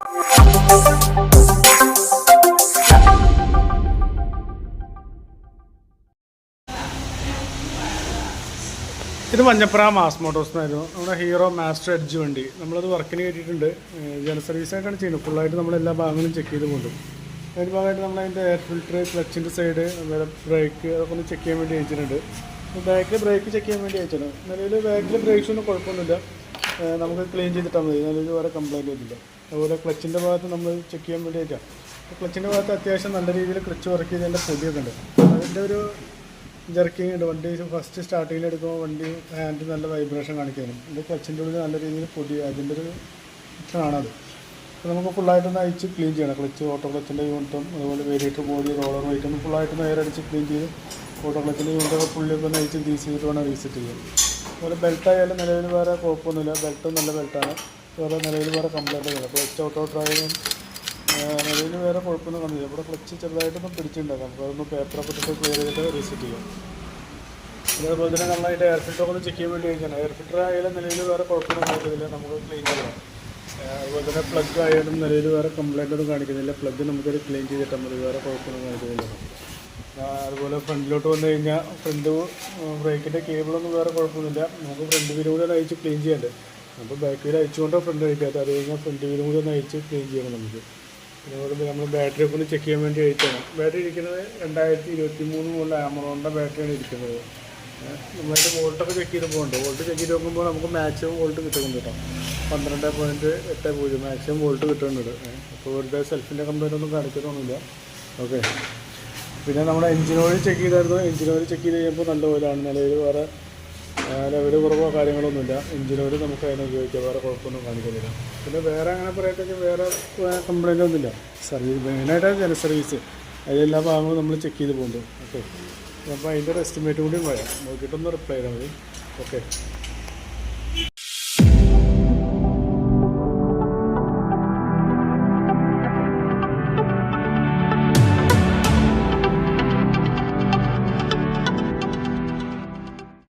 ഇത് മഞ്ഞപ്ര മാസ് മോട്ടോഴ്സിനായിരുന്നു നമ്മുടെ hero master edge വണ്ടി. നമ്മളത് വർക്കിന് കയറ്റിയിട്ടുണ്ട്. ജന സർവീസായിട്ടാണ് ചെയ്യുന്നത്. ഫുള്ളായിട്ട് നമ്മളെല്ലാ ഭാഗങ്ങളും ചെക്ക് ചെയ്ത് പോകും. അതിൻ്റെ ഭാഗമായിട്ട് നമ്മളതിൻ്റെ എയർ ഫിൽറ്റർ, ക്ലച്ചിൻ്റെ സൈഡ്, അതുപോലെ ബ്രേക്ക് അതൊക്കെ ഒന്ന് ചെക്ക് ചെയ്യാൻ വേണ്ടി അയച്ചിട്ടുണ്ട്. ബാക്കിൽ ബ്രേക്ക് ചെക്ക് ചെയ്യാൻ വേണ്ടി അയച്ചിട്ടുണ്ട്. നിലവിൽ ബാക്കിൽ ബ്രേക്സ് ഒന്നും കുഴപ്പമൊന്നുമില്ല. നമുക്ക് ക്ലീൻ ചെയ്തിട്ടാൽ മതി. നിലവിൽ വേറെ കംപ്ലയിൻ്റ് ഒന്നുമില്ല. അതുപോലെ ക്ലച്ചിൻ്റെ ഭാഗത്ത് നമ്മൾ ചെക്ക് ചെയ്യാൻ വേണ്ടി അയച്ചാൽ ക്ലച്ചിൻ്റെ ഭാഗത്ത് അത്യാവശ്യം നല്ല രീതിയിൽ ക്ലച്ച് വർക്ക് ചെയ്തതിൻ്റെ പൊടിയൊക്കെ ഉണ്ട്. അതിൻ്റെ ഒരു ജർക്കിങ് ഉണ്ട്. വണ്ടി ഫസ്റ്റ് സ്റ്റാർട്ടിങ്ങിൽ എടുക്കുമ്പോൾ വണ്ടി ഹാൻഡ് നല്ല വൈബ്രേഷൻ കാണിക്കാനും ഇത് ക്ലച്ചിൻ്റെ ഉള്ളിൽ നല്ല രീതിയിൽ പൊടി അതിൻ്റെ ഒരു ആണത്. അപ്പോൾ നമുക്ക് ഫുള്ളായിട്ടൊന്ന് അയച്ച് ക്ലീൻ ചെയ്യണം. ക്ലച്ച് ഓട്ടോ ക്ലച്ചിൻ്റെ യൂണിറ്റും അതുപോലെ വേരിയേറ്റർ ബോഡി റോളർ വെയിറ്റൊന്നും ഫുള്ളായിട്ടൊന്ന് എയർ അടിച്ച് ക്ലീൻ ചെയ്ത് ഓട്ടോ ക്ലച്ചിൻ്റെ യൂണിറ്റൊക്കെ ഫുള്ളിയൊക്കെ ഒന്ന് അയച്ച് ഗ്രീസ് ചെയ്തിട്ട് വേണം റീസെറ്റ് ചെയ്യാം. അതുപോലെ ബെൽറ്റായാലും നിലവിൽ വേറെ കുഴപ്പമൊന്നുമില്ല. ബെൽറ്റും നല്ല ബെൽറ്റാണ്. വേറെ നിലവിൽ വേറെ കംപ്ലൈൻ്റ് ഒന്നുമില്ല. ക്ലച്ച് ഓട്ടോ ഡ്രൈവും നിലവിൽ വേറെ കുഴപ്പമൊന്നും കാണുന്നില്ല. ഇവിടെ ക്ലച്ച് ചെറുതായിട്ടൊന്നും പിടിച്ചിട്ടുണ്ടാകും. നമുക്ക് അതൊന്ന് പേപ്പറൊക്കെ ഇട്ടിട്ട് ക്ലിയർ ചെയ്തിട്ട് റീസെറ്റ് ചെയ്യാം. അതേപോലെ തന്നെ നമ്മളതിൻ്റെ എയർ ഫിൽറ്ററൊക്കെ ഒന്ന് ചെക്ക് ചെയ്യാൻ വേണ്ടി കഴിക്കണം. എയർ ഫിൽറ്റർ ആയാലും നിലവിൽ വേറെ കുഴപ്പമൊന്നും കാണിക്കുന്നില്ല. നമുക്ക് ക്ലീൻ ചെയ്യണം. അതുപോലെ തന്നെ പ്ലഗ് ആയാലും നിലവിൽ വേറെ കംപ്ലൈൻ്റ് ഒന്നും കാണിക്കുന്നില്ല. പ്ലഗ് നമുക്കൊരു ക്ലീൻ ചെയ്തിട്ടാൽ മതി. വേറെ കുഴപ്പമൊന്നും കാണിക്കുന്നില്ല. അതുപോലെ ഫ്രണ്ടിലോട്ട് വന്നു കഴിഞ്ഞാൽ ഫ്രണ്ട് ബ്രേക്കിൻ്റെ കേബിളൊന്നും വേറെ കുഴപ്പമൊന്നുമില്ല. നമുക്ക് ഫ്രണ്ട് വീലും കൂടി ഒന്ന് അയച്ച് ക്ലീൻ ചെയ്യണ്ടേ. അപ്പോൾ ബാക്ക് വീൽ അയച്ചുകൊണ്ടോ ഫ്രണ്ട് അയക്കാത്ത അത് കഴിഞ്ഞാൽ ഫ്രണ്ട് വീലും കൂടി ഒന്ന് അയച്ച് ക്ലീൻ ചെയ്യണം നമുക്ക്. അതുപോലെ നമ്മൾ ബാറ്ററി ഒക്കെ ഒന്ന് ചെക്ക് ചെയ്യാൻ വേണ്ടി അയച്ചാണ്. ബാറ്ററി ഇരിക്കുന്നത് 2023 മുതൽ ആമറോണിൻ്റെ ബാറ്ററിയാണ് ഇരിക്കുന്നത്. നമ്മളതിൻ്റെ വോൾട്ടൊക്കെ ചെക്ക് ചെയ്ത് പോകുന്നുണ്ട്. വോൾട്ട് ചെക്ക് ചെയ്ത് നോക്കുമ്പോൾ നമുക്ക് മാക്സിമം വോൾട്ട് കിട്ടുന്നുണ്ട് കേട്ടോ. 12.80 മാക്സിമം വോൾട്ട് കിട്ടുന്നുണ്ട്. അപ്പോൾ ഇവരുടെ സെൽഫിൻ്റെ കംപ്ലൈൻ്റ് ഒന്നും കാണിക്കുന്നൊന്നുമില്ല. ഓക്കെ. പിന്നെ നമ്മുടെ എഞ്ചിൻ ഓയിൽ ചെക്ക് ചെയ്തായിരുന്നു. എഞ്ചിൻ ഓയിൽ ചെക്ക് ചെയ്ത് കഴിയുമ്പോൾ നല്ല ഓയിലാണ്. നിലവിൽ വേറെ ലെവൽ കുറവോ കാര്യങ്ങളൊന്നുമില്ല. എഞ്ചിൻ ഓയിൽ നമുക്ക് അതിനെ ഉപയോഗിക്കാം. വേറെ കുഴപ്പമൊന്നും കാണിക്കുന്നില്ല. പിന്നെ വേറെ അങ്ങനെ പറയട്ടെങ്കിൽ വേറെ കംപ്ലൈൻ്റ് ഒന്നുമില്ല. സർവീസ് മെയിനായിട്ട് ജന സർവീസ് അതിലെല്ലാ ഭാഗങ്ങളും നമ്മൾ ചെക്ക് ചെയ്ത് പോകുന്നുണ്ട്. ഓക്കെ. അപ്പോൾ അതിൻ്റെ ഒരു എസ്റ്റിമേറ്റ് കൂടി പറയാം. നോക്കിയിട്ടൊന്ന് റിപ്ലൈ ചെയ്താൽ മതി. ഓക്കെ.